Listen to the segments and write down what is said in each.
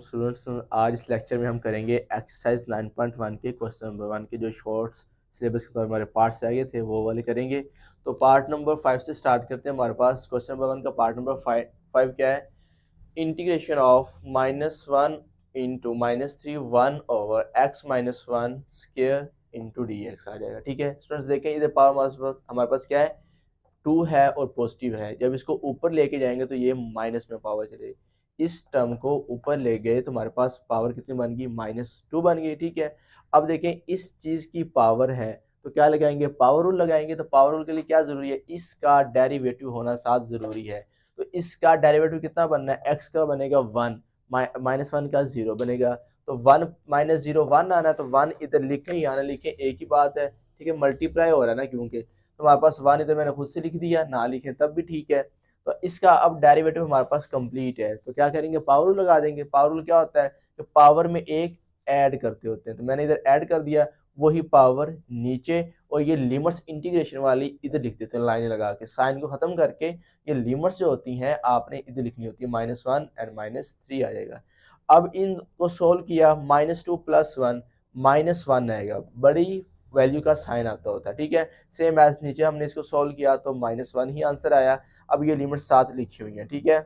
Students, आज इस lecture में हम करेंगे एक्सरसाइज 9.1 के क्वेश्चन नंबर 1 के जो शॉर्ट्स सिलेबस के हमारे पार्ट्स रह गए थे वो वाले करेंगे। तो पार्ट नंबर 5 से स्टार्ट करते हैं। हमारे पास क्वेश्चन नंबर 1 का पार्ट नंबर 5 क्या है? Integration of -1 into -3 1 over x -1 square into d x आ जाएगा। ठीक है स्टूडेंट्स, देखें इधर पावर हमारे पास क्या है, 2 है और पॉजिटिव है। जब इसको ऊपर लेके जाएंगे तो ये माइनस में पावर चलेगी। इस टर्म को ऊपर ले गए तो हमारे पास पावर कितनी बन गई? -2 बन गई। ठीक है, अब देखें इस चीज की पावर है तो क्या लगाएंगे? पावर रूल लगाएंगे। तो पावर रूल के लिए क्या जरूरी है? इसका डेरिवेटिव होना साथ जरूरी है। तो इसका डेरिवेटिव कितना बनना है? एक्स का बनेगा 1, -1 का 0 बनेगा। तो 1 -0 1 आना है, तो 1 इधर लिखें या ना लिखें एक ही बात है। ठीक है, मल्टीप्लाई हो रहा है ना, क्योंकि तो हमारे पास 1 इधर मैंने खुद से लिख दिया, ना लिखें तब भी ठीक है। तो इसका अब डेरिवेटिव हमारे पास कंप्लीट है, तो क्या करेंगे? पावर रूल लगा देंगे। पावर रूल क्या होता है कि पावर में एक ऐड करते होते हैं, तो मैंने इधर ऐड कर दिया, वही पावर नीचे, और ये लिमिट्स इंटीग्रेशन वाली इधर लिख देते हैं लाइन लगा के। साइन को खत्म करके ये लिमिट्स जो होती हैं आपने इधर लिखनी होती है, -1 एंड -3 आ जाएगा। अब इनको सोल्व किया, -2 + 1 -1 आएगा, बड़ी वैल्यू का साइन आता होता है। ठीक है, सेम एज नीचे हमने इसको सोल्व किया तो -1 ही आंसर आया। अब ये लिमिट साथ लिखी हुई है। ठीक है,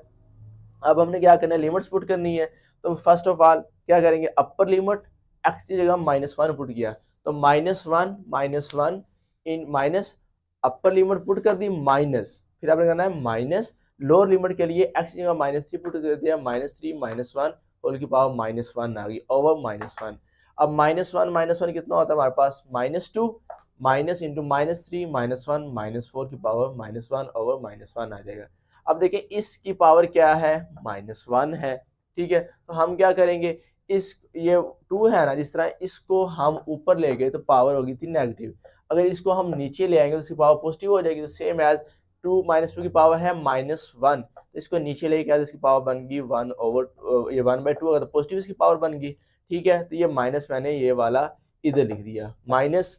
अब हमने क्या करना है? लिमिट्स पुट करनी है। तो फर्स्ट ऑफ ऑल क्या करेंगे? अपर लिमिट x की जगह -1 पुट किया, तो -1 इन माइनस, अपर लिमिट पुट कर दी माइनस, फिर आपने करना है माइनस, लोअर लिमिट के लिए x की जगह -3 पुट कर दिया, -3 -1 होल की पावर -1 आ गई ओवर -1। अब -1 कितना होता है हमारे पास? -2 माइनस इंटू -3 -1 -4 की पावर -1 ओवर -1 आ जाएगा। अब देखिए इसकी पावर क्या है? -1 है। ठीक है, तो हम क्या करेंगे? इस ये 2 है ना, जिस तरह इसको हम ऊपर ले गए तो पावर होगी थी नेगेटिव। अगर इसको हम नीचे ले आएंगे तो इसकी पावर पॉजिटिव हो जाएगी। तो सेम एज 2 -2 की पावर है -1, तो इसको नीचे लेके आए तो इसकी पावर बन गई 1 ओवर, ये 1/2 होगा तो पॉजिटिव इसकी पावर बन गई। ठीक है, तो ये माइनस मैंने ये वाला इधर लिख दिया माइनस।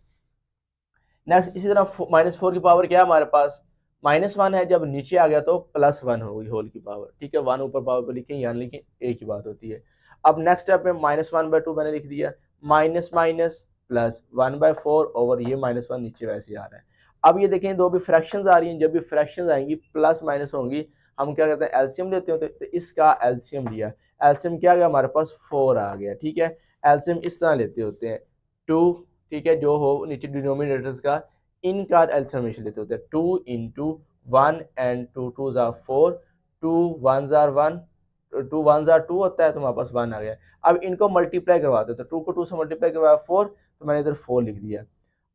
नेक्स्ट इसी तरह -4 की पावर क्या है हमारे पास? -1 है, जब नीचे आ गया तो +1 होगी होल की पावर। ठीक है, 1 ऊपर पावर पर लिखें या लिखें एक ही बात होती है। अब नेक्स्ट स्टेप में -1/2 मैंने लिख दिया, माइनस माइनस प्लस 1/4 ओवर ये -1 नीचे वैसे आ रहा है। अब ये देखें दो भी फ्रैक्शंस आ रही हैं, जब भी फ्रैक्शंस आएंगी प्लस माइनस होंगी, हम क्या करते हैं? एलसीएम लेते हैं। तो इसका एलसीएम लिया, एलसीएम क्या आ गया हमारे पास? 4 आ गया। ठीक है, एलसीएम इस तरह लेते होते हैं 2, ठीक है, जो हो नीचे डिनोमिनेटर्स का, इनका एलसीएम हमेशा लेते होते हैं 2 into 1 and 2 2s are 4, 2 1s are 1, 2 1s are 2 होता है, तो हमारे पास 1 आ गया। अब इनको मल्टीप्लाई करवाते हैं, तो 2 को 2 से मल्टीप्लाई करवाया 4, तो मैंने इधर 4 लिख दिया।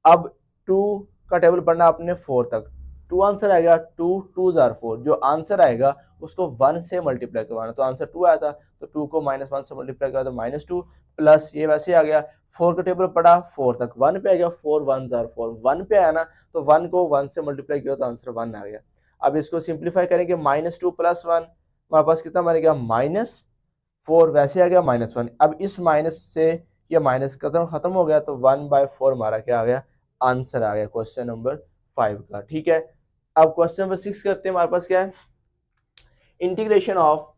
अब 2 का टेबल पढ़ना आपने 4 तक, 2 आंसर आएगा, 2 2s आर 4, जो आंसर आएगा उसको 1 से मल्टीप्लाई करवाना, तो आंसर 2 आया था, तो 2 को -1 से मल्टीप्लाई करा तो -2 प्लस ये वैसे आ गया। 4 का टेबल पढ़ा 4 तक, 1 पे आ गया, 4 1s आर 4, 1 पे आया ना, तो 1 को 1 से मल्टीप्लाई किया तो आंसर 1 आ गया। अब इसको सिंप्लीफाई करेंगे, -2 + 1 हमारे पास कितना बनेगा? -4 वैसे आ गया -1। अब इस माइनस से ये माइनस खत्म हो गया, तो 1/4 हमारा क्या आ गया? आंसर आ गया क्वेश्चन नंबर 5 का। ठीक है, अब क्वेश्चन नंबर 6 करते हैं। हमारे पास क्या है? Integration of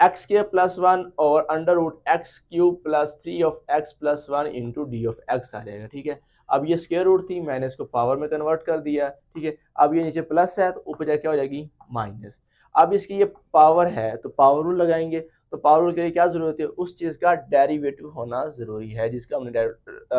x² + 1 over √x³ + 3 of x + 1 into D of x आ जाएगा। ठीक है, अब ये स्क्वायर रूट थी, मैंने इसको पावर में कन्वर्ट कर दिया। ठीक है, अब ये नीचे प्लस है तो ऊपर जाके क्या हो जाएगी? माइनस। अब इसकी ये पावर है तो पावर रूल लगाएंगे। तो पावर रूल के लिए क्या जरूरत है? उस चीज का डेरिवेटिव होना जरूरी है जिसका हमने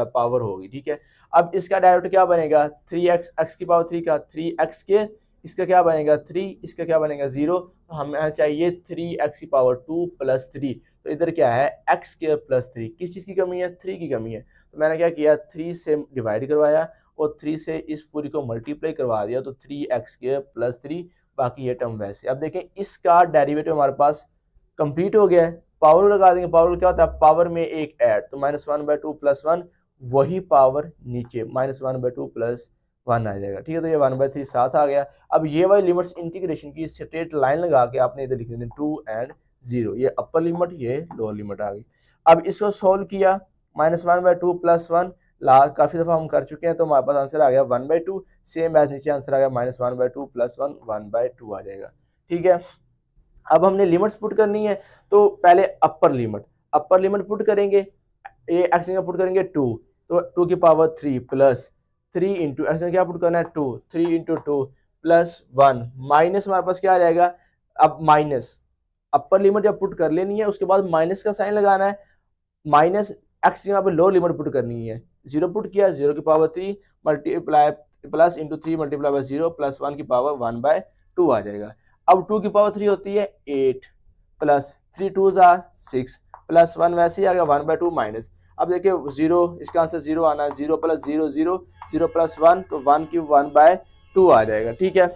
पावर होगी। ठीक है, अब इसका डेरिवेटिव क्या बनेगा? 3x, x की पावर 3 का 3x², इसका क्या बनेगा? 3, इसका क्या बनेगा? 0। तो हमें चाहिए 3x की पावर 2 + 3, तो इधर क्या है? x² + 3, किस चीज़ की कमी है? 3 की कमी है। तो मैंने क्या किया? 3 से डिवाइड करवाया और 3 से इस पूरी को मल्टीप्लाई करवा दिया, तो 3x² + 3, बाकी ये टर्म वैसे। अब देखें इसका डेरिवेटिव हमारे पास कंप्लीट हो गया है। पावर लगा देंगे, पावर क्या होता है? पावर में एक ऐड, तो -1/2 + 1, वही पावर नीचे -1/2 + 1 आ जाएगा। ठीक है, तो ये 1/3 साथ आ गया। अब ये वाली लिमिट्स इंटीग्रेशन की स्ट्रेट लाइन लगा के आपने इधर लिख देनी 2 एंड 0, ये अपर लिमिट, ये लोअर लिमिट आ गई। अब इसको सोल्व किया, -1/2 + 1 काफी दफा हम कर चुके हैं, तो हमारे पास आंसर आ गया 1/2। सेम एज नीचे आंसर आ गया -1/2 + 1 1/2 आ जाएगा। ठीक है, अब हमने लिमिट्स पुट करनी है, तो पहले अपर लिमिट, अपर लिमिट पुट करेंगे, ये एक्स का पुट करेंगे 2, तो 2 की पावर 3 प्लस 3 इंटू एक्स क्या पुट करना है 2, 3 इंटू 2 प्लस 1 माइनस हमारे पास क्या आ जाएगा, अब माइनस अपर लिमिट जब पुट कर लेनी है उसके बाद माइनस का साइन लगाना है, माइनस एक्स यहाँ पे लोअर लिमिट पुट करनी है, जीरो पुट किया, 0 की power 3 multiply plus into 3 multiply by 0 plus 1 की पावर 1/2 आ जाएगा। अब 2 की पावर 3 होती है 8 प्लस 3 2 आर 6 प्लस 1 वैसे ही आ गया 1/2 माइनस। अब देखिए 0, इसका आंसर 0 आना है, 0 प्लस 0 0, 0 प्लस 1 तो 1 की 1/2 आ जाएगा। ठीक है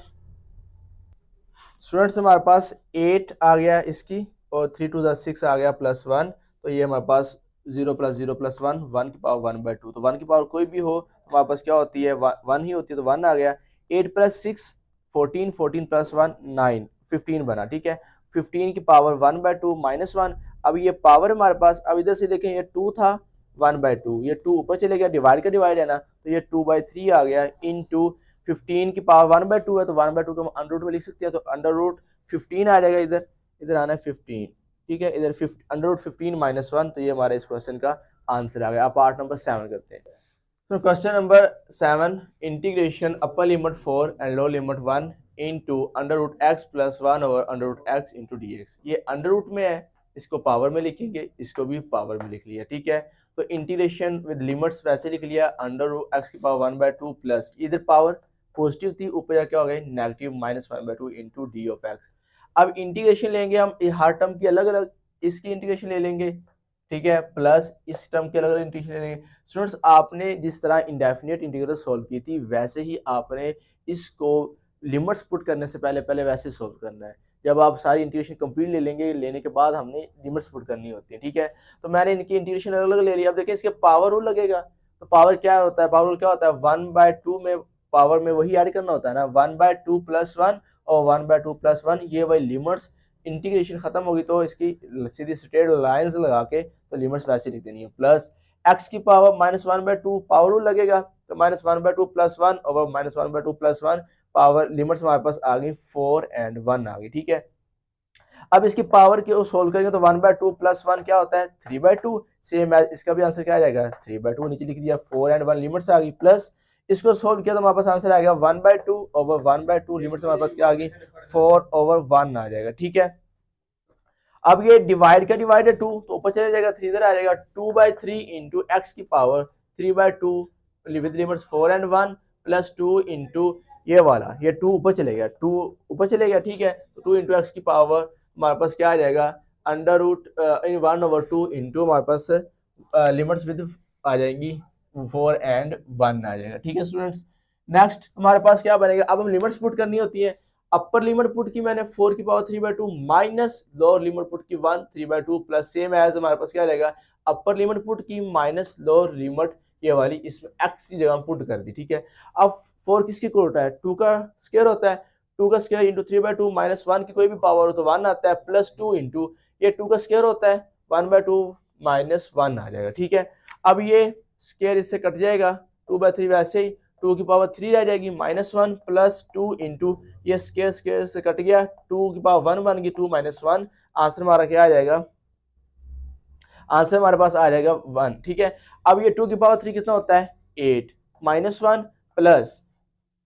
स्टूडेंट्स, हमारे पास 8 आ गया इसकी और 3 2 6 आ गया प्लस 1, तो ये हमारे पास 0 प्लस 0 प्लस 1, 1 की पावर 1/2, तो 1 की पावर कोई भी हो हमारे पास क्या होती है 1 ही होती है, तो 1 आ गया। 8 प्लस 6 14, 14 प्लस 1 9, 15 बना। ठीक है 15 की पावर 1/2 माइनस 1। अब ये पावर हमारे पास, अब इधर से देखें ये 2 था 1/2, ये 2 ऊपर चले गया, डिवाइड का डिवाइड है ना, तो ये 2/3 आ गया इंटू 15 की पावर 1/2 है, तो 1/2 को हम अंडर रूट में लिख सकते हैं, तो अंडर रूट 15 आ जाएगा, इधर इधर आना है 15। ठीक है इधर अंडर रूट 15 माइनस 1, तो ये हमारा इस क्वेश्चन का आंसर आ गया। अब पार्ट नंबर 7 करते हैं। तो question number 7, integration upper limit 4 and lower limit 1 into under root x plus 1 over under root x into d x. ये अंडर रूट में है, इसको पावर में लिखेंगे, इसको भी पावर में लिख लिया। ठीक है तो इंटीग्रेशन विद लिमिट्स वैसे लिख लिया, अंडर रूट एक्स की पावर 1/2 प्लस इधर पावर पॉजिटिव थी, ऊपर क्या हो गई negative minus 1/2 into D of x. अब इंटीग्रेशन लेंगे हम हर टर्म की अलग अलग, इसकी इंटीग्रेशन ले लेंगे, ठीक है प्लस इस टर्म के अलग अलग इंटीग्रेशन ले लेंगे। स्टूडेंट्स आपने जिस तरह इंडेफिनिट इंटीग्रल सॉल्व की थी वैसे ही आपने इसको लिमिट्स पुट करने से पहले पहले वैसे सॉल्व करना है। जब आप सारी इंटीग्रेशन कंप्लीट ले लेंगे, लेने के बाद हमने लिमिट्स पुट करनी होती है। ठीक है तो मैंने इनकी इंटीग्रेशन अलग अलग ले लिया। अब देखिए इसके पावर रूल लगेगा, तो पावर क्या होता है, पावर रूल क्या होता है 1/2 में पावर में वही ऐड करना होता है ना, 1/2 प्लस 1 और 1/2 प्लस 1, ये वही लिमिट्स। इंटीग्रेशन खत्म होगी तो इसकी सीधी स्ट्रेट लाइंस लगा के तो लिमिट्स वैसे लिख देनी है, प्लस एक्स की पावर -1/2 पावर रूल लगेगा, तो -1/2 plus 1 over -1/2 plus 1, power limits हमारे पास आ गई 4 एंड 1 आ गई। ठीक है अब इसकी पावर को सोल्व करेंगे तो 1/2 प्लस 1 क्या होता है 3/2, सेम है इसका भी आंसर क्या आ जाएगा 3/2, नीचे लिख दिया 4 एंड 1 लिमिट्स आ गई, प्लस इसको सोल्व किया तो हमारे पास आंसर आ गया 1/2 ओवर 1/2, लिमिट्स हमारे पास क्या आ गई 4 ओवर 1 आ जाएगा। ठीक है अब ये डिवाइड का डिवाइड है 2, तो ऊपर चले जाएगा 3 इधर आ जाएगा, 2/3 इंटू एक्स की power 3/2 with limits 4 and 1 plus 2 into ये वाला, ये 2 ऊपर चलेगा, 2 ऊपर चलेगा। ठीक है तो 2 इंटू एक्स की पावर हमारे पास क्या आ जाएगा अंडर रूट इन 1/2 इंटू हमारे पास लिमिट्स विद आ जाएंगी 4 एंड 1 आ जाएगा। ठीक है स्टूडेंट्स नेक्स्ट हमारे पास क्या बनेगा, अब हम लिमिट्स पुट करनी होती है। अपर लिमिट पुट की मैंने 4 की power 3/2 minus lower limit put की 1 3/2 प्लस सेम एज हमारे पास क्या रहेगा अपर लिमिट पुट की माइनस लोअर लिमिट ये वाली इसमें x की जगह पुट कर दी। ठीक है अब 4 किसकी इक्वल होता है 2 का स्क्वायर होता है, 2 का स्क्वायर इंटू 3/2 माइनस 1 की कोई भी पावर हो तो 1 आता है, प्लस 2 इंटू ये 2 का स्क्वायर होता है 1/2 माइनस 1 आ जाएगा। ठीक है अब ये स्क्वायर इससे कट जाएगा 2/3 वैसे ही 2 की पावर 3 रह जाएगी -1 प्लस 2 इंटू ये स्क्वायर स्क्वायर से कट गया 2 की पावर 1 बन गई 2 माइनस 1, आंसर हमारा क्या आ जाएगा आंसर हमारे पास आ जाएगा 1। ठीक है अब ये 2 की पावर 3 कितना होता है 8 -1 प्लस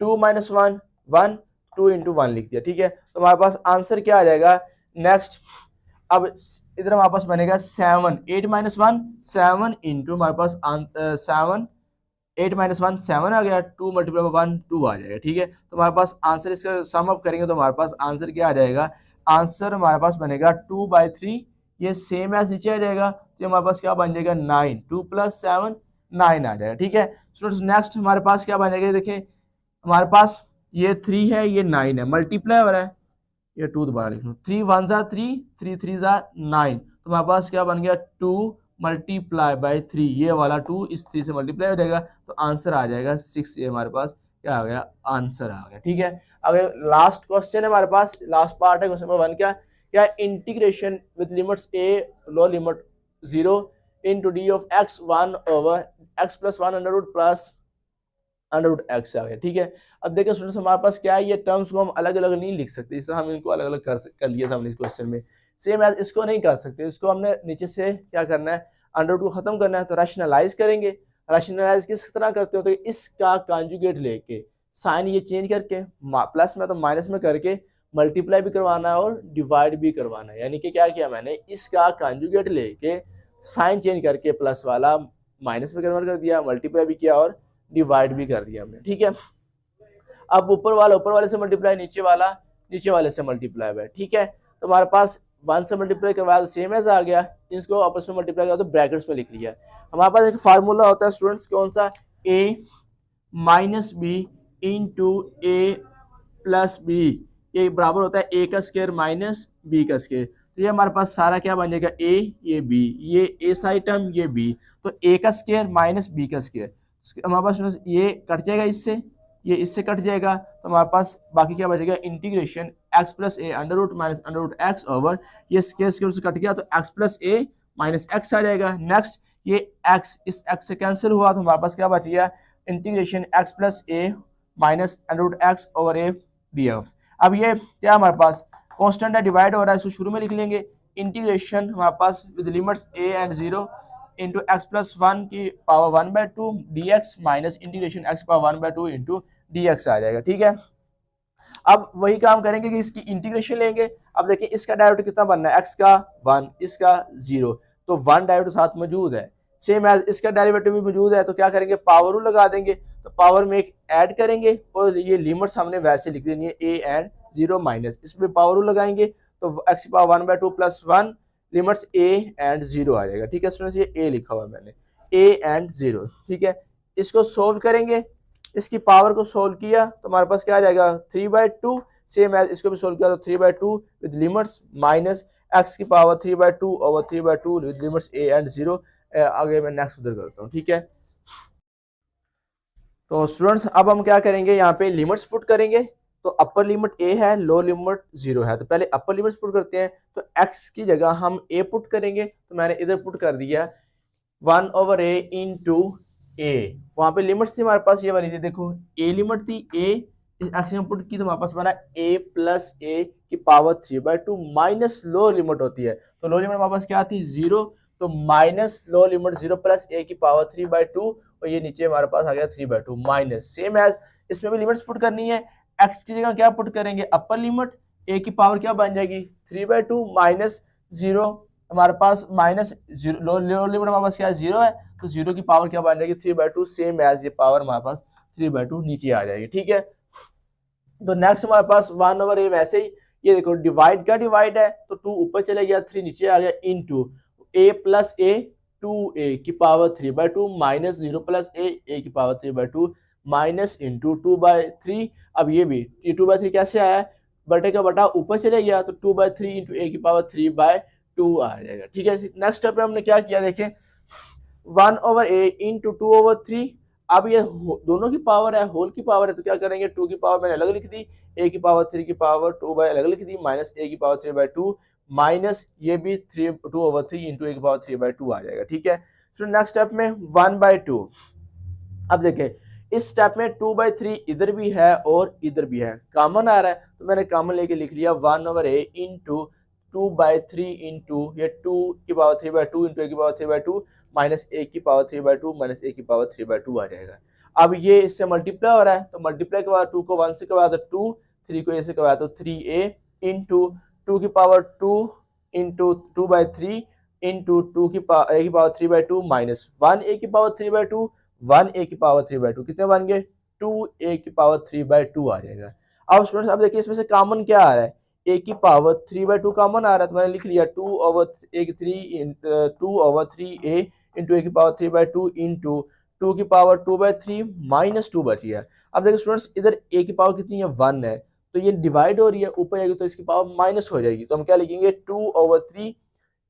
2 माइनस 1 1 2 इंटू 1 लिख दिया। ठीक है तो हमारे पास आंसर क्या आ जाएगा नेक्स्ट, अब इधर हमारे पास बनेगा 7 8 माइनस 1 7 इंटू हमारे पास 7 8 माइनस 1 7 आ गया, 2 मल्टीप्लाई बाय 1 2 आ जाएगा। ठीक है तो हमारे पास आंसर इसका सम अप करेंगे तो हमारे पास आंसर क्या आ जाएगा, आंसर हमारे पास बनेगा 2/3, ये सेम एज नीचे आ जाएगा तो हमारे पास क्या बन जाएगा 9, 2 प्लस 7 9 आ जाएगा। ठीक है स्टूडेंट्स नेक्स्ट हमारे पास क्या बन जाएगा, देखिए हमारे पास ये 3 है ये 9 है, मल्टीप्लाई हो रहा है, ये 2 दोबारा लिख लो, 3 1 जा 3 3 3 जा 9, तो हमारे पास क्या बन गया 2 मल्टीप्लाई बाय 3, ये वाला 2 इस 3 से मल्टीप्लाई हो जाएगा तो आंसर आ जाएगा 6, ये हमारे पास क्या आ गया आंसर आ गया। ठीक है अगर लास्ट क्वेश्चन है हमारे पास, लास्ट पार्ट है क्वेश्चन नंबर 1 क्या integration with limits a low limit 0 into d of x 1 over x plus 1 under root plus under root x आ गया। ठीक है अब देखिए स्टूडेंट्स हमारे पास क्या है, ये टर्म्स को हम अलग अलग नहीं लिख सकते, इससे हम इनको अलग अलग कर लिया था हमने इस क्वेश्चन में। सेम एज इसको नहीं कर सकते, इसको हमने नीचे से क्या करना है, अंडर रूट को खत्म करना है, तो रैशनलाइज करेंगे। रैशनलाइज किस तरह करते हो, तो इसका कॉन्जुगेट लेके साइन ये चेंज करके प्लस में तो माइनस में करके मल्टीप्लाई भी करवाना है और डिवाइड भी करवाना है। यानी कि क्या किया मैंने, इसका कॉन्जुगेट लेके साइन चेंज करके प्लस वाला माइनस में कन्वर्ट कर दिया, मल्टीप्लाई भी किया और डिवाइड भी कर दिया हमने, ठीक है। अब ऊपर वाला ऊपर वाले से मल्टीप्लाई, नीचे वाला नीचे वाले से मल्टीप्लाई है, ठीक है। तो हमारे पास 1 से मल्टीप्लाई के बाद सेम एज आ गया, इसको आपस में मल्टीप्लाई किया तो ब्रैकेट्स में लिख लिया। हमारे पास एक फार्मूला होता है स्टूडेंट्स, कौन सा, a minus b into a plus b, ये बराबर होता है a का स्क्वायर माइनस b का स्क्वायर। तो ये हमारे पास सारा क्या बन जाएगा, a ये b, ये a साइड टर्म ये b, तो a का स्क्वायर माइनस b का स्क्वायर। हमारे पास ये कट जाएगा इससे, ये इससे कट जाएगा, तो हमारे पास बाकी क्या बचेगा, integration x plus a under root minus under root x over, ये स्क्वायर स्क्वायर से कट गया तो x plus a minus x आ जाएगा। नेक्स्ट ये x इस x से कैंसिल हुआ तो हमारे पास क्या बच गया, integration x plus a minus under root x over a df। अब ये क्या हमारे पास कांस्टेंट है, डिवाइड हो रहा है, इसको शुरू में लिख लेंगे। इंटीग्रेशन हमारे पास with limits a and 0 into x plus one की power 1/2 dx minus integration x power 1/2 into dx आ जाएगा, ठीक है। अब वही काम करेंगे कि इसकी इंटीग्रेशन लेंगे। अब देखिए इसका डेरिवेटिव कितना बनना है, x का 1 इसका 0, तो 1 डेरिवेटिव साथ मौजूद है, सेम एज इसका डेरिवेटिव भी मौजूद है, तो क्या करेंगे, पावर रूल लगा देंगे, तो पावर में एक ऐड करेंगे और ये लिमिट्स हमने वैसे लिख देनी है a एंड 0 माइनस, इसमें पावर रूल लगाएंगे तो x की power 1/2 plus 1 limits a and 0 आ जाएगा, ठीक है स्टूडेंट्स। ये a लिखा हुआ है मैंने, a एंड 0, ठीक है। इसको सोल्व करेंगे, इसकी पावर को सोल्व किया तो हमारे पास क्या आ जाएगा 3/2, सेम एज इसको भी सोल्व किया तो 3/2 विद लिमिट्स माइनस x की power 3/2 over 3/2 with limits a and 0। आगे मैं नेक्स्ट उधर करता हूँ, ठीक है। तो स्टूडेंट्स अब हम क्या करेंगे, यहाँ पे लिमिट्स पुट करेंगे, तो अपर लिमिट a है, लोअर लिमिट 0 है, तो पहले अपर लिमिट्स पुट करते हैं। तो x की जगह हम a पुट करेंगे, तो मैंने इधर पुट कर दिया 1 ओवर a इंटू ए, वहां पे लिमिट्स थी हमारे पास ये बनी थी, देखो a लिमिट थी, a एक्स में पुट की तो हमारे पास बना a प्लस a की पावर 3/2 माइनस लोअर लिमिट होती है, तो लोअर लिमिट हमारे पास क्या थी 0, तो minus lower limit 0 plus a की पावर 3/2 और ये नीचे हमारे पास आ गया 3/2 माइनस, सेम एज इसमें भी लिमिट्स पुट करनी है। x की जगह क्या पुट करेंगे, अपर लिमिट, a की पावर क्या बन जाएगी 3/2 माइनस 0, हमारे पास माइनस 0, लोअर लिमिट हमारे पास क्या है 0 है, तो 0 की पावर क्या बन जाएगी 3/2, सेम एज ये पावर हमारे पास 3/2 नीचे आ जाएगी, ठीक है। तो नेक्स्ट हमारे पास 1 ओवर a वैसे ही, ये देखो डिवाइड का डिवाइड है तो 2 ऊपर चले गया 3 नीचे आ गया into a plus a 2a की पावर 3/2 माइनस 0 प्लस a की पावर 3/2 माइनस इंटू 2/3। अब ये भी ये 2/3 कैसे आया, बटे का बटा ऊपर चले गया तो 2/3 इंटू a की पावर 3/2 आ जाएगा, ठीक है। नेक्स्ट स्टेप में हमने क्या किया, देखें 1 ओवर a इंटू 2 ओवर 3, अब ये दोनों की पावर है, होल की पावर है, तो क्या करेंगे 2 की पावर मैंने अलग लिख दी, a की पावर 3 की पावर 2 बाय अलग लिख दी, माइनस a की पावर 3/2 माइनस ये भी 2 ओवर 3 इंटू a की पावर 3/2 आ जाएगा, ठीक है। तो नेक्स्ट स्टेप में 1/2, अब देखें इस स्टेप में 2/3 इधर भी है और इधर भी है, कॉमन आ रहा है तो मैंने कॉमन लेके लिख लिया 1 ओवर a इंटू 2/3 इंटू ये 2 की पावर 3/2 इंटू a की पावर 3/2 माइनस a की पावर 3/2 माइनस a की पावर 3/2 आ जाएगा। अब ये इससे मल्टीप्लाई हो रहा है तो मल्टीप्लाई के बाद 2 को 1 से करवाया तो 2, 3 को a से करवाया तो 3a इंटू 2 की पावर 2 इंटू 2/3 इंटू 2 की पावर a की पावर 3/2 माइनस 1 a की पावर 3/2 1 a की पावर 3/2 कितने बन गए 2a की पावर 3/2 आ जाएगा। अब स्टूडेंट्स अब देखिए इसमें से कॉमन क्या आ रहा है, a की पावर 3/2 कॉमन आ रहा है तो मैंने लिख लिया 2 ओवर 3a इंटू a की पावर 3/2 इंटू 2 की पावर 2/3 माइनस 2 बच गया। अब देखिए स्टूडेंट्स इधर a की पावर कितनी है 1 है, तो ये डिवाइड हो रही है, ऊपर जाएगी तो इसकी पावर माइनस हो जाएगी, तो हम क्या लिखेंगे 2 ओवर 3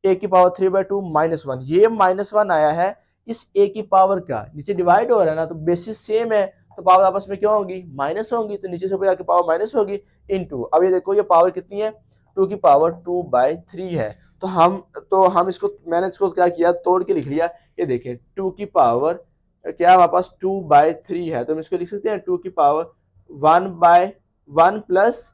a की पावर 3/2 माइनस 1, ये माइनस 1 आया है इस a की पावर का, नीचे डिवाइड हो रहा है ना तो बेसिस सेम है तो पावर आपस में क्या होगी माइनस होंगी, तो नीचे से ऊपर जाके पावर माइनस होगी इनटू, अब ये देखो ये पावर कितनी है 2 की पावर 2/3 है, तो हम इसको मैंने इसको क्या किया तोड़ के लिख लिया, ये देखें 2 की पावर क्या हमारे पास 2/3 है तो हम इसको लिख सकते हैं 2 की पावर 1/1 प्लस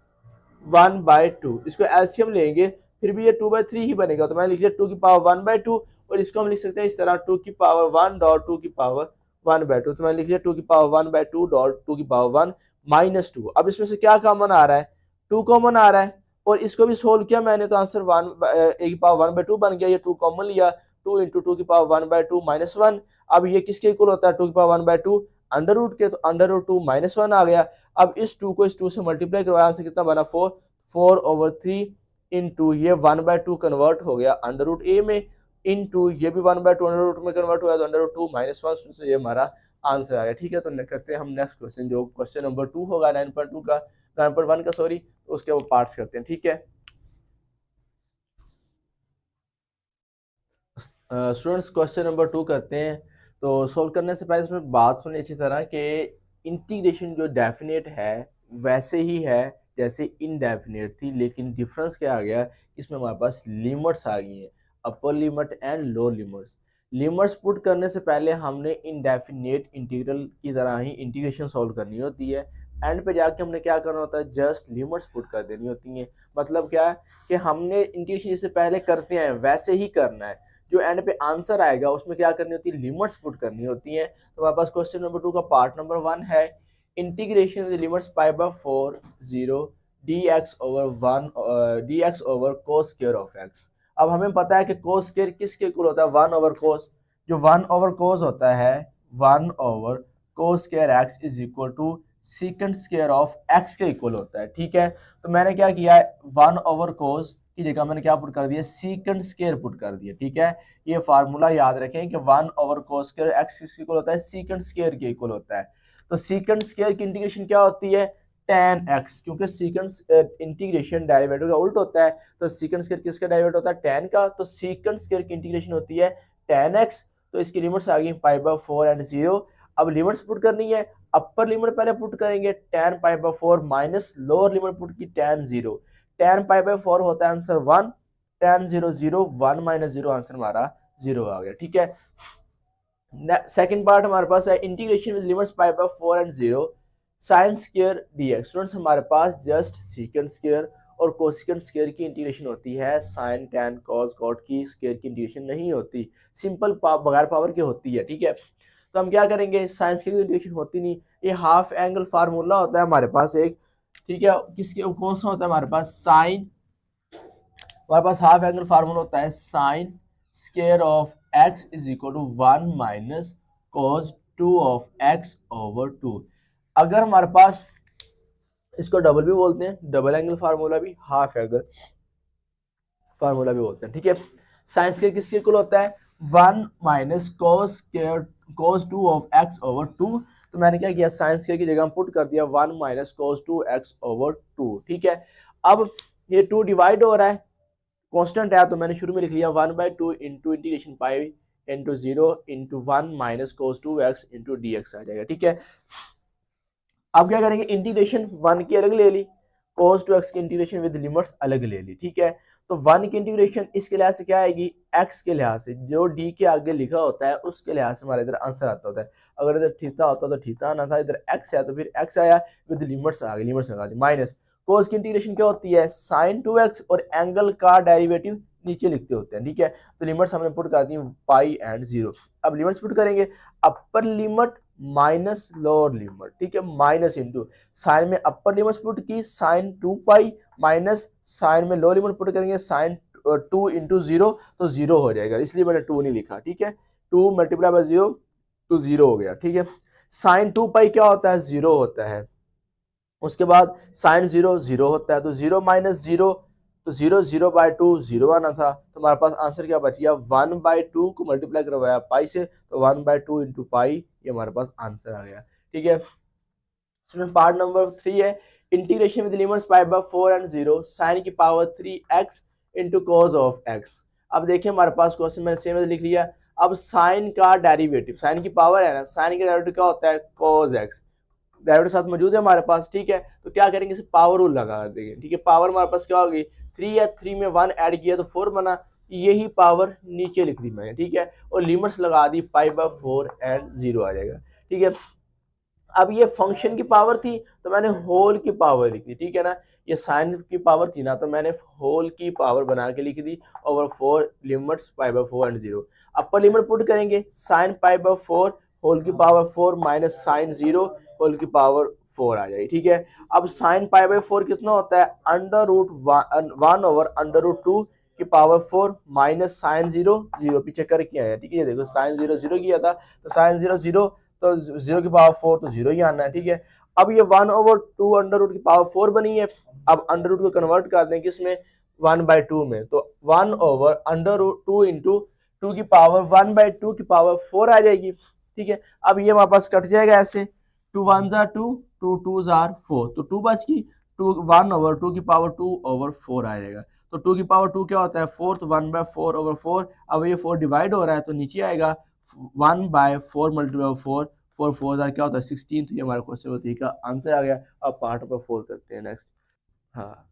1/2, इसको एलसीएम लेंगे फिर भी ये 2/3 ही बनेगा, तो मैंने लिख लिया 2 की पावर 1/2, और इसको हम लिख सकते हैं इस तरह 2 की पावर 1 डॉट 2 की पावर 1/2। तो मैंने लिख लिया 2 की पावर 1/2 डॉट 2 की पावर 1 माइनस 2। अब इसमें से क्या कॉमन आ रहा है, 2 कॉमन आ रहा है, और इसको भी सोल्व किया मैंने तो आंसर 1 a की पावर 1/2 बन गया। ये 2 कॉमन लिया, 2 इंटू 2 की पावर 1/2 माइनस 1। अब ये किसके इक्वल होता है, 2 की पावर 1/2 अंडर रूट के, तो अंडर रूट 2 माइनस 1 आ गया। अब इस 2 को इस 2 से मल्टीप्लाई करवाया, आंसर कितना बना 4, 4/3 इंटू ये 1/2 कन्वर्ट हो गया अंडर रूट ए में, इंटू ये भी 1/2 अंडर रूट में कन्वर्ट हुआ, तो अंडर रूट 2 माइनस 1 से ये हमारा आंसर आ गया। ठीक है, तो करते हैं हम नेक्स्ट क्वेश्चन, जो क्वेश्चन नंबर 2 होगा 9.2 का, 9.1 का सॉरी, तो उसके वो पार्ट्स करते हैं। ठीक है स्टूडेंट्स, क्वेश्चन नंबर 2 करते हैं। तो सॉल्व करने से पहले इसमें बात सुनिए अच्छी तरह कि इंटीग्रेशन जो डेफिनेट है वैसे ही है जैसे इनडेफिनेट थी, लेकिन डिफरेंस क्या आ गया, इसमें हमारे पास लिमिट्स आ गई हैं, upper limit and lower limits. Limits put करने से पहले हमने इनडेफिनेट इंटीग्रल की तरह ही इंटीग्रेशन सॉल्व करनी होती है। एंड पे जाके हमने क्या करना होता है, जस्ट लिमिट्स पुट कर देनी होती हैं। मतलब क्या है कि हमने इंटीग्रेशन जैसे पहले करते हैं वैसे ही करना है, जो एंड पे आंसर आएगा उसमें क्या करनी होती है, लिमिट्स पुट करनी होती है। तो हमारे पास क्वेश्चन नंबर 2 का पार्ट नंबर 1 है, integration with limits pi by 4 0 dx over 1 dx over cos square of x। अब हमें पता है कि cos स्क्वायर किसके इक्वल होता है, 1 ओवर cos। जो 1 ओवर cos होता है, 1 over cos square x is equal to secant square of x के इक्वल होता है। ठीक है, तो मैंने क्या किया है, 1 ओवर cos की जगह मैंने क्या पुट कर दिया, सीकेंड स्क्वायर पुट कर दिया। ठीक है, ये फार्मूला याद रखें कि 1 ओवर cos स्क्वायर x किसके इक्वल होता है, सीकेंड स्क्वायर के इक्वल होता है। तो सीकेंड स्क्वायर की इंटीग्रेशन क्या होती है, tan x, क्योंकि सीकेंड इंटीग्रेशन डेरिवेटिव का उल्ट होता है, तो सीकेंड स्क्वायर किसका डेरिवेटिव होता है, tan का, तो सीकेंड स्क्वायर की इंटीग्रेशन होती है tan x। तो इसकी लिमिट्स आ गई पाई बाय 4 एंड 0। अब लिमिट्स पुट करनी है, अपर लिमिट पहले पुट करेंगे tan pi by 4 minus lower limit put की tan 0। tan पाई बाय 4 होता है आंसर 1, tan 0 0, 1 माइनस 0, आंसर हमारा 0 आ गया। ठीक है, सेकंड पार्ट हमारे पास है integration with limits pi by 4 and 0 sin square dx। Students, हमारे पास जस्ट सीकेंड स्क्वायर और कोसेकेंड स्क्वायर की इंटीग्रेशन होती है, sin tan cos cot की स्क्वायर की इंटीग्रेशन नहीं होती, सिंपल बगैर पावर की होती है। ठीक है, तो हम क्या करेंगे, साइंस की इंटीग्रेशन होती नहीं, ये हाफ एंगल फार्मूला होता है हमारे पास एक। ठीक है, किसके कौन सा होता है हमारे पास, साइन, हमारे पास हाफ एंगल फार्मूला होता है sine square of x is equal to 1 minus cos 2 of x over 2। अगर हमारे पास इसको डबल भी बोलते हैं, डबल एंगल फार्मूला भी, हाफ एंगल फार्मूला भी बोलते हैं। ठीक है, साइन स्क्वायर किसके इक्वल होता है, 1 minus cos square cos 2 of x over 2। तो मैंने क्या किया, साइन स्क्वायर की जगह पुट कर दिया 1 माइनस कॉस 2 एक्स ओवर 2। ठीक है, अब ये 2 डिवाइड हो रहा है, कांस्टेंट है, तो मैंने शुरू में लिख लिया 1/2 into integration pi into 0 into 1 minus cos 2x into d x आ जाएगा। ठीक है, अब क्या करेंगे, इंटीग्रेशन 1 की अलग ले ली, कोस 2x की इंटीग्रेशन विद लिमिट्स अलग ले ली। ठीक है, तो 1 की इंटीग्रेशन इसके लिहाज से क्या आएगी, x के लिहाज से, जो d के आगे लिखा होता है उसके लिहाज से हमारे इधर आंसर आता होता है। अगर इधर थीटा होता तो थीटा आना था, इधर x है तो फिर x आया, विद लिमिट्स आ गई, लिमिट्स लगा दी, माइनस कोस की इंटीग्रेशन क्या होती है, साइन 2x, और एंगल का डेरिवेटिव नीचे लिखते होते हैं। ठीक है, तो लिमिट्स हमने पुट कर दी पाई एंड 0। अब लिमिट्स पुट करेंगे, upper limit minus lower limit. ठीक है, माइनस इंटू साइन में अपर लिमिट पुट की साइन 2 पाई, माइनस साइन में लोअर लिमिट पुट करेंगे साइन 2 इंटू 0, तो 0 हो जाएगा, इसलिए मैंने 2 नहीं लिखा। ठीक है, 2 मल्टीप्लाई बाय 0 तो 0 हो गया। ठीक है, साइन 2 पाई क्या होता है, 0 होता है, उसके बाद साइन 0 0 होता है, तो 0 माइनस 0, तो 0 0/2 0 आना था, तो हमारे पास आंसर क्या बच गया, 1/2 को मल्टीप्लाई करवाया पाई से, तो 1/2 इंटू पाई, ये हमारे पास आंसर आ गया। ठीक है, स्टूडेंट पार्ट नंबर 3 है, integration with limits pi by 4 and 0 sine की power 3x into cos of x। अब देखिए हमारे पास क्वेश्चन मैंने सेम लिख लिया। अब साइन का डेरिवेटिव, साइन की पावर है ना, साइन का डेरिवेटिव क्या होता है, कॉस x, डेरिवेटिव साथ मौजूद है हमारे पास। ठीक है, तो क्या करेंगे, इसे पावर रूल लगा देंगे। ठीक है, पावर हमारे पास क्या होगी, 3 है, 3 में 1 ऐड किया तो 4 बना, यही पावर नीचे लिख दी मैंने। ठीक है, और लिमिट्स लगा दी पाई बाय 4 एंड 0 आ जाएगा। ठीक है, अब ये फंक्शन की पावर थी तो मैंने होल की पावर लिख दी। ठीक है ना, ये साइन की पावर थी ना, तो मैंने होल की पावर बना के लिख दी over 4 limits pi by 4 and 0। Upper limit put करेंगे साइन पाई बाय 4 होल की पावर 4 माइनस साइन 0 होल की पावर 4 आ जाएगी। ठीक है, अब साइन पाई बाय 4 कितना होता है, under root 1 over under root 2 की पावर 4 माइनस साइन 0 0 पीछे करके आया। ठीक है, ये देखो साइन 0 0 किया था, तो साइन 0 0, तो 0 की पावर 4 तो 0 ही आना है। ठीक है, अब ये 1 ओवर 2 अंडर रूट की पावर 4 बनी है। अब अंडर रूट को कन्वर्ट कर दें किसमें, 1/2 में, तो 1 ओवर अंडर रूट 2 इंटू 2 की पावर 1/2 की पावर 4 आ जाएगी। ठीक है, अब ये हमारे पास कट जाएगा ऐसे, 2 1 जार 2, 2 2 जार 4, तो 2 बच गई, 2 1 ओवर 2 की पावर 2 ओवर 4 आ जाएगा। तो 2 की पावर 2 क्या होता है 4, तो 1/4 ओवर 4। अब ये 4 डिवाइड हो रहा है तो नीचे आएगा 1/4 मल्टीप्लाई 4, 4 4 जार क्या होता है 16। तो ये हमारा क्वेश्चन का आंसर आ गया। अब पार्ट नंबर 4 करते हैं नेक्स्ट। हाँ,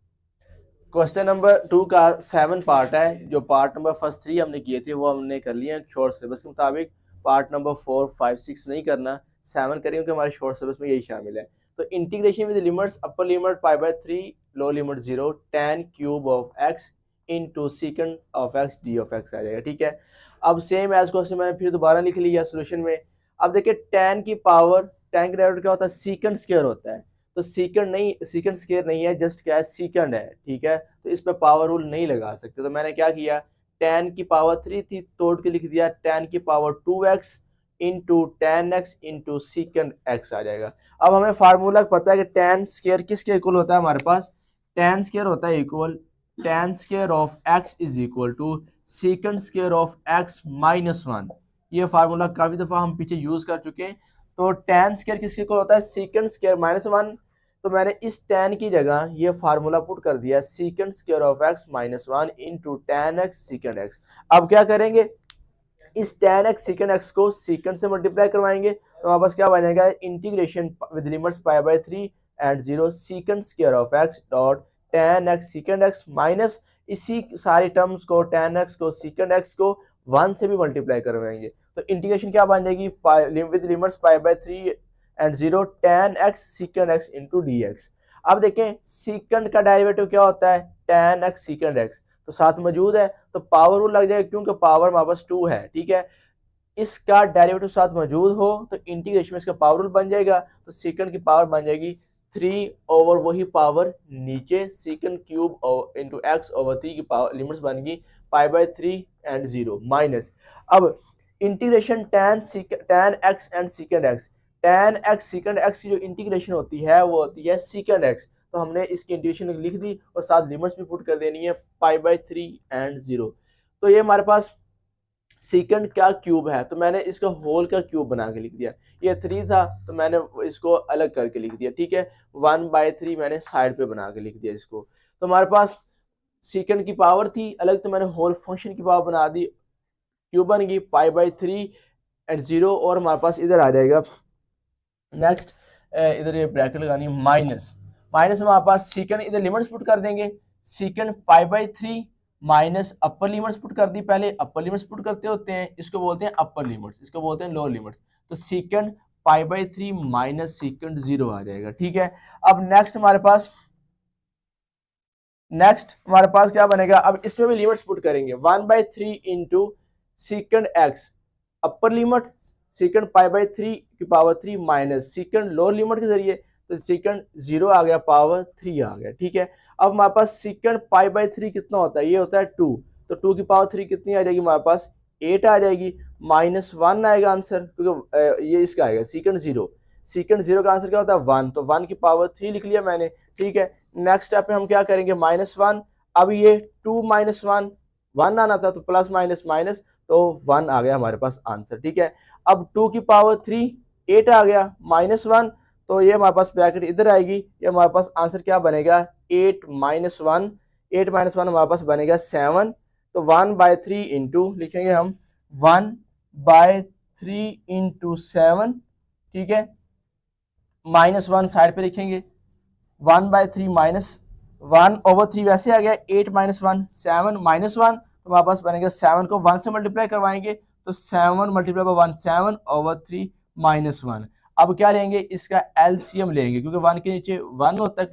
क्वेश्चन नंबर 2 का 7 पार्ट है। जो पार्ट नंबर फर्स्ट 3 हमने किए थे वो हमने कर लिए शॉर्ट सिलेबस के मुताबिक। पार्ट नंबर 4 5 6 नहीं करना, 7 करेंगे क्योंकि हमारे शॉर्ट सिलेबस में यही शामिल है। तो integration with limits, upper limit π/3, lower limit 0, tan cube of x into second of x d of x आ जाएगा। ठीक है, अब सेम एज क्वेश्चन मैंने फिर दोबारा लिख लिया सोल्यूशन में। अब देखिए tan की पावर, tan का डेरिवेटिव क्या होता है, सीकंड स्क्वायर होता है। तो सीकंड नहीं, सीकंड स्क्वायर नहीं है, जस्ट क्या है सीकंड है। ठीक है, तो इस पे पावर रूल नहीं लगा सकते, तो मैंने क्या किया, tan की पावर 3 थी, तोड़ के लिख दिया tan की power 2x into tan x into secant x आ जाएगा। अब हमें फार्मूला पता है कि tan स्क्वायर किसके इक्वल होता है, हमारे पास tan स्क्वायर होता है equal tan square of x is equal to secant square of x minus 1। ये फार्मूला काफी दफा हम पीछे यूज कर चुके हैं। तो tan स्क्वायर किसके इक्वल होता है, सीकंड स्क्वायर माइनस 1। तो मैंने इस tan की जगह ये फार्मूला पुट कर दिया, second square of x minus 1 into tan x second x। अब क्या करेंगे, इस tan x सीकंड x को सीकंड से मल्टीप्लाई करवाएंगे, तो हमारे पास क्या बनेगा, integration with limits π/3 and 0 second square of x dot tan x second x minus इसी सारी टर्म्स को tan x को सीकंड x को 1 से भी मल्टीप्लाई करवाएंगे। तो इंटीग्रेशन क्या बन जाएगी, with limits π/3 and 0 tan x second x into dx। अब देखें सीकंड का डेरिवेटिव क्या होता है, tan x सीकंड x, तो साथ मौजूद है तो पावर रूल लग जाएगा क्योंकि पावर हमारे पास 2 है। ठीक है, इसका डेरिवेटिव साथ मौजूद हो तो इंटीग्रेशन में इसका पावर रूल बन जाएगा, तो सेकंड की पावर बन जाएगी 3 ओवर वही पावर नीचे second cube into x over 3 की पावर लिमिट्स बन गई π/3 एंड 0 माइनस। अब integration tan x and second x, tan x second x की जो इंटीग्रेशन होती है वो होती है सेकंड x, तो हमने इसकी इंटीग्रेशन लिख दी और साथ लिमिट्स भी पुट कर देनी है π/3 एंड 0। तो ये हमारे पास सेकंड क्या क्यूब है, तो मैंने इसका होल का क्यूब बना के लिख दिया। ये 3 था तो मैंने इसको अलग करके लिख दिया। ठीक है, 1/3 मैंने साइड पे बना के लिख दिया इसको। तो हमारे पास सेकंड की पावर थी अलग, तो मैंने होल फंक्शन की पावर बना दी, क्यूब बन गई π/3 एंड 0, और हमारे पास इधर आ जाएगा नेक्स्ट, इधर ये ब्रैकेट लगानी है माइनस, माइनस हमारे पास सेकंड, इधर लिमिट्स पुट कर देंगे, second π/3 minus upper limits put कर दी, पहले अपर लिमिट्स पुट करते होते हैं, इसको बोलते हैं अपर लिमिट्स, इसको बोलते हैं लोअर लिमिट्स। तो सेकंड π/3 माइनस सेकंड 0 आ जाएगा। ठीक है, अब नेक्स्ट हमारे पास क्या बनेगा, अब इसमें भी लिमिट्स पुट करेंगे, 1/3 into second x upper limit second π/3 की power 3 minus second lower limit के जरिए, तो सेकंड 0 आ गया पावर 3 आ गया। ठीक है, अब हमारे पास सेकंड π/3 कितना होता है, ये होता है 2, तो 2 की पावर 3 कितनी आ जाएगी, हमारे पास 8 आ जाएगी, माइनस 1 आएगा आंसर, क्योंकि ये इसका आएगा सेकंड 0, सेकंड 0 का आंसर क्या होता है 1, तो 1 की पावर 3 लिख लिया मैंने। ठीक है, नेक्स्ट स्टेप पे हम क्या करेंगे, -1, अब ये 2 - 1 1 आना था, तो प्लस माइनस माइनस, तो 1 आ गया हमारे पास आंसर। ठीक है, अब 2 की पावर 3 8 आ गया, -1, तो ये हमारे पास ब्रैकेट इधर आएगी, ये हमारे पास आंसर क्या बनेगा 8 - 1, 8 - 1 हमारे पास बनेगा 7, तो 1/3 इंटू लिखेंगे हम 1/3 इंटू 7। ठीक है, -1 साइड पे लिखेंगे, 1/3 माइनस 1/3 वैसे आ गया, 8 - 1 7 -1, तो हमारे पास बनेगा 7 को 1 से मल्टीप्लाई करवाएंगे, तो 7 मल्टीप्लाई बाय 1 7/3 -1। अब क्या लेंगे, इसका एलसीएम लेंगे, क्योंकि 1 के नीचे 1 होता है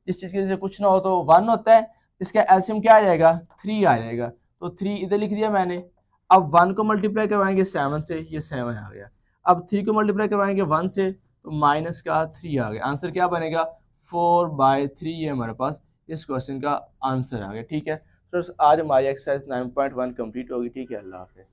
जिस चीज़ के जैसे कुछ ना हो तो 1 होता है, इसका एलसीएम क्या आ जाएगा 3 आ जाएगा, तो 3 इधर लिख दिया मैंने। अब 1 को मल्टीप्लाई करवाएंगे 7 से, ये 7 आ गया। अब 3 को मल्टीप्लाई करवाएंगे 1 से, तो माइनस का 3 आ गया। आंसर क्या बनेगा 4/3, ये हमारे पास इस क्वेश्चन का आंसर आ गया। ठीक है, तो आज हमारी एक्सरसाइज 9.1 कंप्लीट होगी। ठीक है, अल्लाह हाफिज़।